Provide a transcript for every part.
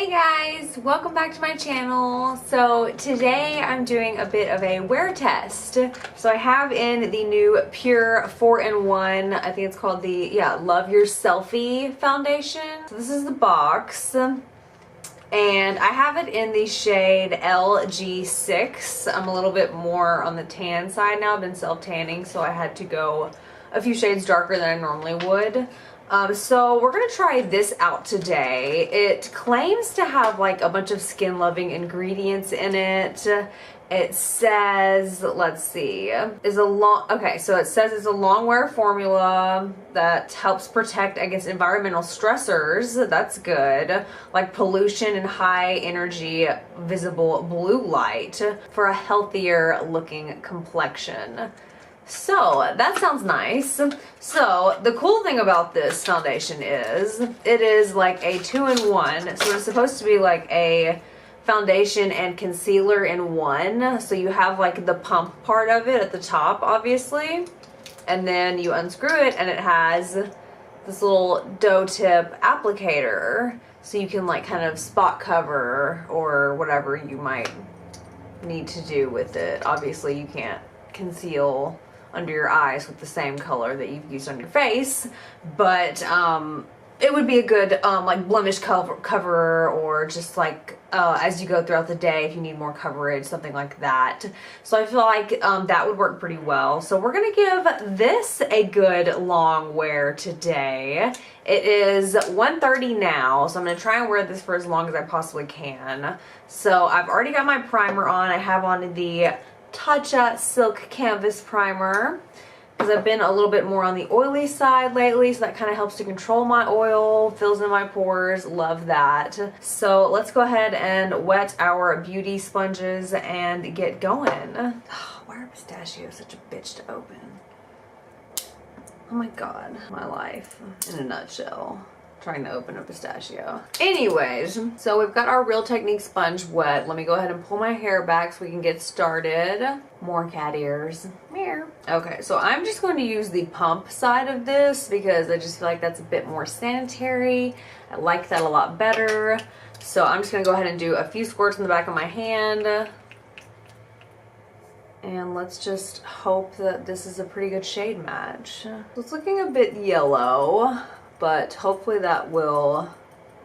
Hey guys, welcome back to my channel. So today I'm doing a bit of a wear test. So I have in the new PUR 4-in-1, I think it's called the, Love Your Selfie foundation. So this is the box. And I have it in the shade LG6. I'm a little bit more on the tan side now. I've been self-tanning, so I had to go a few shades darker than I normally would. So we're gonna try this out today. It claims to have like a bunch of skin loving ingredients in it. It says, let's see, so it says it's a long wear formula that helps protect against environmental stressors. That's good. Like pollution and high energy visible blue light for a healthier looking complexion. So that sounds nice. So the cool thing about this foundation is it is like a 2-in-1. So it's supposed to be like a foundation and concealer in one. So you have like the pump part of it at the top, obviously, and then you unscrew it and it has this little dough tip applicator, so you can like kind of spot cover or whatever you might need to do with it. Obviously you can't conceal under your eyes with the same color that you've used on your face, but it would be a good like blemish cover, or just like as you go throughout the day if you need more coverage, something like that. So I feel like that would work pretty well. So we're gonna give this a good long wear today. It is 1:30 now, so I'm gonna try and wear this for as long as I possibly can. So I've already got my primer on. I have on the Tatcha Silk Canvas Primer because I've been a little bit more on the oily side lately, so that kind of helps to control my oil, fills in my pores. Love that. So let's go ahead and wet our beauty sponges and get going. Why are pistachios such a bitch to open? Oh my god, my life in a nutshell. Trying to open a pistachio. Anyways, so we've got our Real Technique sponge wet. Let me go ahead and pull my hair back so we can get started. More cat ears. Meow. Okay, so I'm just going to use the pump side of this because I just feel like that's a bit more sanitary. I like that a lot better. So I'm just gonna go ahead and do a few squirts in the back of my hand. And let's just hope that this is a pretty good shade match. So it's looking a bit yellow, but hopefully that will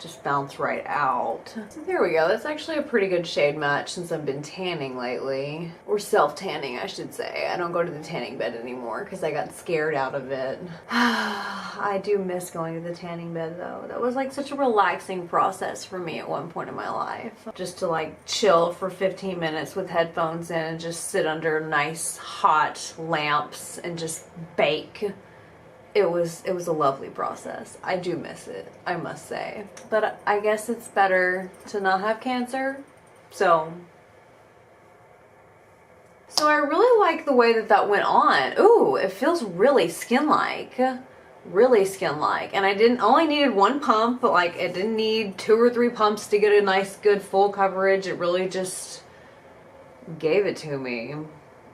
just bounce right out. So there we go. That's actually a pretty good shade match since I've been tanning lately. Or self-tanning, I should say. I don't go to the tanning bed anymore because I got scared out of it. I do miss going to the tanning bed though. That was like such a relaxing process for me at one point in my life. Just to like chill for 15 minutes with headphones in and just sit under nice hot lamps and just bake. It was a lovely process. I do miss it, I must say. But I guess it's better to not have cancer. So I really like the way that went on. Ooh, it feels really skin-like. Really skin-like. And I only needed one pump, but like it didn't need 2 or 3 pumps to get a nice good full coverage. It really just gave it to me.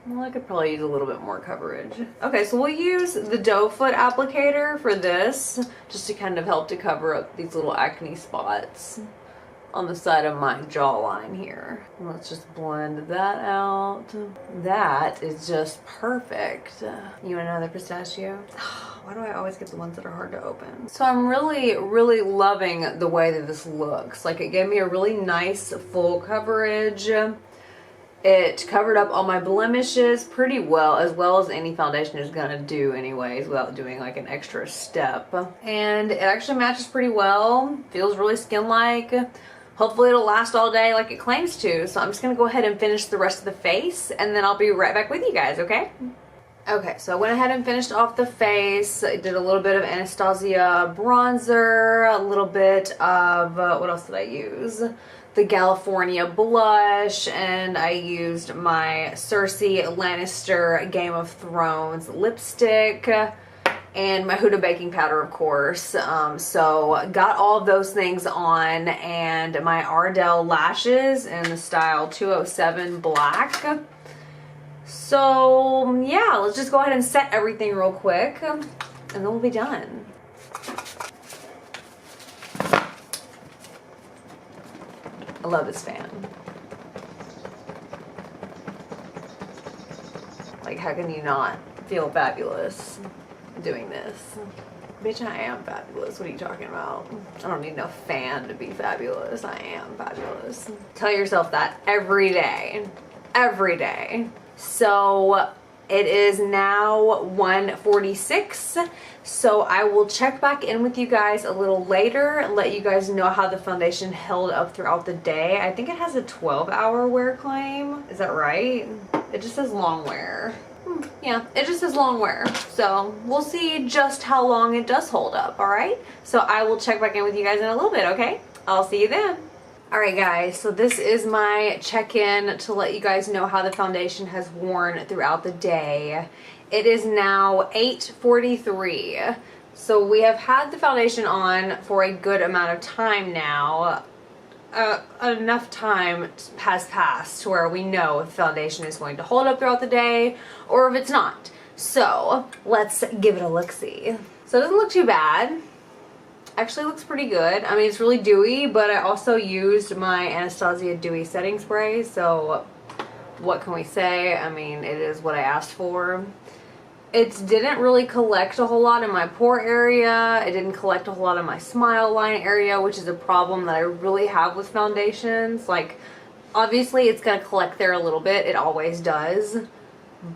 Well, I could probably use a little bit more coverage. Okay, so we'll use the doe foot applicator for this, just to kind of help to cover up these little acne spots on the side of my jawline here. Let's just blend that out. That is just perfect. You want another pistachio? Why do I always get the ones that are hard to open? So I'm really, really loving the way that this looks. Like it gave me a really nice full coverage. It covered up all my blemishes pretty well as any foundation is gonna do anyways, without doing like an extra step. And it actually matches pretty well. Feels really skin-like. Hopefully it'll last all day like it claims to. So I'm just gonna go ahead and finish the rest of the face, and then I'll be right back with you guys, okay? Okay, so I went ahead and finished off the face. I did a little bit of Anastasia bronzer, a little bit of, what else did I use? The California blush, and I used my Cersei Lannister Game of Thrones lipstick, and my Huda baking powder, of course. So got all of those things on, and my Ardell lashes in the style 207 black. So yeah, let's just go ahead and set everything real quick, and then we'll be done. I love this fan. Like, how can you not feel fabulous doing this? Bitch, I am fabulous. What are you talking about? I don't need no fan to be fabulous. I am fabulous. Tell yourself that every day. Every day. So it is now 1:46. So I will check back in with you guys a little later and let you guys know how the foundation held up throughout the day. I think it has a 12-hour wear claim. Is that right? It just says long wear. Yeah, it just says long wear. So we'll see just how long it does hold up, alright? So I will check back in with you guys in a little bit, okay? I'll see you then. Alright guys, so this is my check-in to let you guys know how the foundation has worn throughout the day. It is now 8:43. So we have had the foundation on for a good amount of time now. Enough time has passed to where we know if the foundation is going to hold up throughout the day or if it's not. So let's give it a look-see. So it doesn't look too bad. Actually looks pretty good. I mean, it's really dewy, but I also used my Anastasia Dewy Setting Spray, so what can we say? I mean, it is what I asked for. It didn't really collect a whole lot in my pore area. It didn't collect a whole lot in my smile line area, which is a problem that I really have with foundations. Like, obviously it's gonna collect there a little bit. It always does.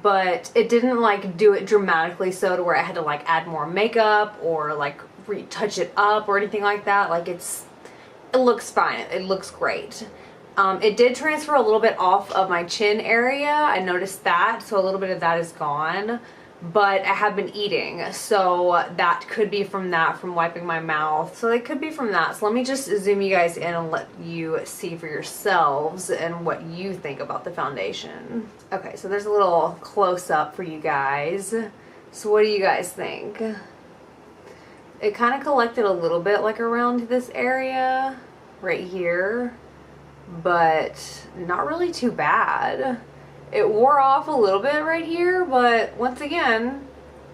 But it didn't like do it dramatically so to where I had to like add more makeup or like retouch it up or anything like that. Like it looks fine. It looks great. It did transfer a little bit off of my chin area. I noticed that, so a little bit of that is gone. But I have been eating, so that could be from wiping my mouth. So it could be from that. So let me just zoom you guys in and let you see for yourselves and what you think about the foundation. Okay, so there's a little close-up for you guys. So what do you guys think? It kind of collected a little bit like around this area right here, but not really too bad. It wore off a little bit right here, but once again,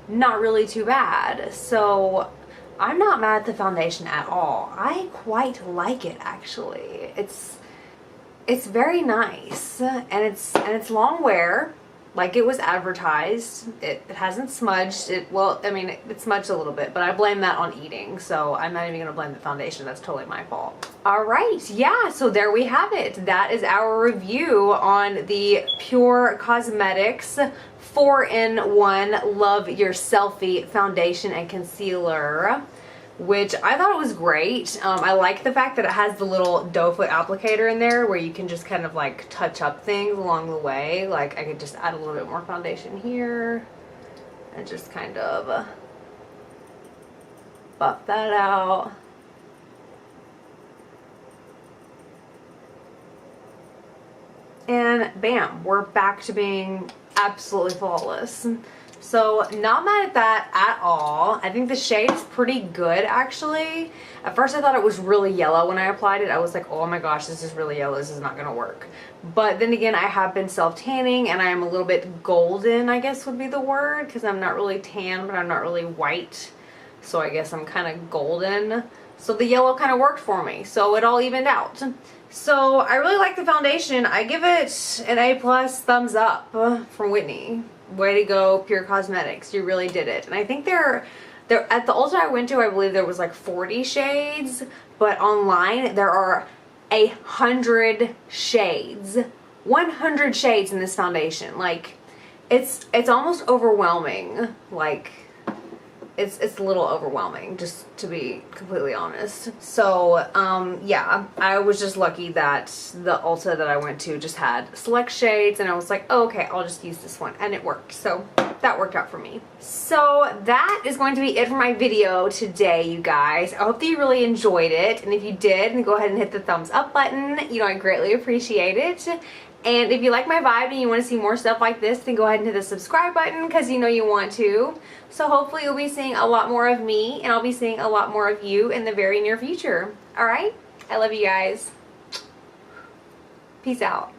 not really too bad. So I'm not mad at the foundation at all. I quite like it actually. It's very nice, and it's long wear, like it was advertised. It hasn't smudged. Well, I mean, it smudged a little bit, but I blame that on eating, so I'm not even gonna blame the foundation. That's totally my fault. All right, yeah, so there we have it. That is our review on the PUR Cosmetics 4-in-1 Love Your Selfie Foundation and Concealer, which I thought it was great. I like the fact that it has the little doe foot applicator in there where you can just kind of like touch up things along the way. Like I could just add a little bit more foundation here and just kind of buff that out. And bam, we're back to being absolutely flawless. So not mad at that at all. I think the shade is pretty good actually. At first I thought it was really yellow when I applied it. I was like, oh my gosh, this is really yellow. This is not gonna work. But then again, I have been self-tanning and I am a little bit golden, I guess would be the word, because I'm not really tan, but I'm not really white. So I guess I'm kind of golden. So the yellow kind of worked for me. So it all evened out. So I really like the foundation. I give it an A+ thumbs up from Whitney. Way to go, PUR Cosmetics. You really did it. And I think they're at the Ulta I went to, I believe there was like 40 shades, but online there are 100 shades. 100 shades in this foundation. Like it's almost overwhelming. Like it's a little overwhelming, just to be completely honest. So yeah, I was just lucky that the Ulta that I went to just had select shades, and I was like, oh, okay, I'll just use this one, and it worked. So that worked out for me. So that is going to be it for my video today, you guys. I hope that you really enjoyed it, and if you did, then go ahead and hit the thumbs up button. You know, I greatly appreciate it. And if you like my vibe and you want to see more stuff like this, then go ahead and hit the subscribe button, because you know you want to. So hopefully you'll be seeing a lot more of me, and I'll be seeing a lot more of you in the very near future. Alright? I love you guys. Peace out.